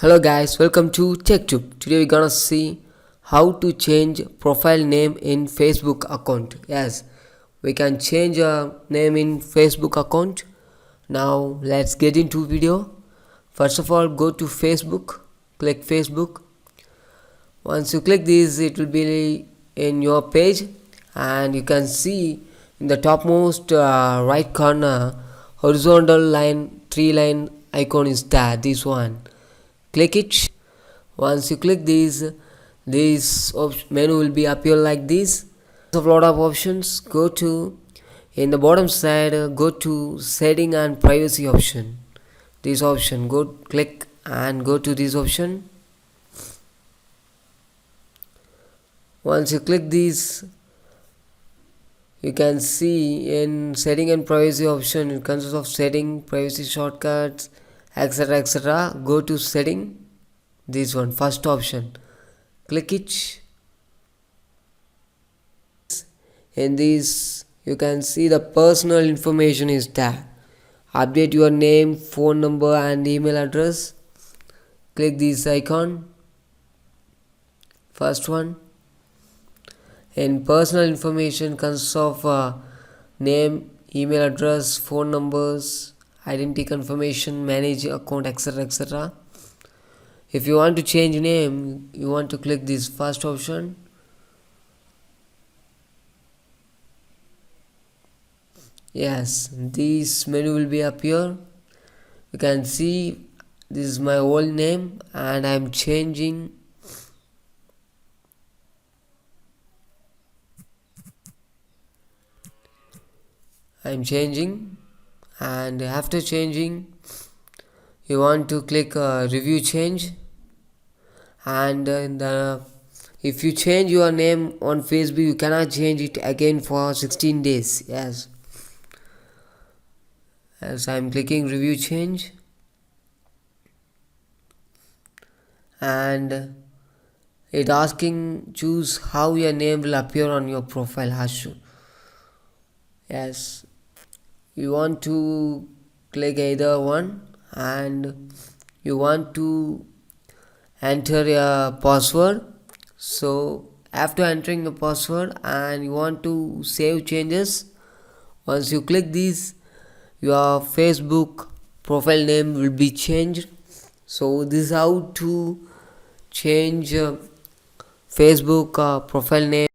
Hello guys, welcome to TechTube. Today we're gonna see how to change profile name in Facebook account. Yes, we can change a name in Facebook account. Now let's get into video. First of all, go to Facebook, click Facebook. Once you click this, it will be in your page, and you can see in the topmost right corner horizontal line, 3 line icon is there. This one, click it. Once you click this menu will be appear like this. There's a lot of options. Go to in the bottom side, go to setting and privacy option. This option, go click and go to this option. Once you click this, you can see in setting and privacy option, it consists of setting, privacy shortcuts, etc, etc. Go to setting, this one, first option, click it. In this you can see the personal information is there. Update your name, phone number and email address. Click this icon, first one. In personal information consists of name, email address, phone numbers, identity confirmation, manage account, etc, etc. If you want to change name, you want to click this first option. Yes, this menu will be appear. You can see this is my old name and I am changing. And after changing you want to click review change, and if you change your name on Facebook you cannot change it again for 16 days. Yes, as I'm clicking review change, and it asking choose how your name will appear on your profile hashu. Yes, you want to click either one, and you want to enter your password. So after entering the password and you want to save changes, once you click this, your Facebook profile name will be changed. So this is how to change Facebook profile name.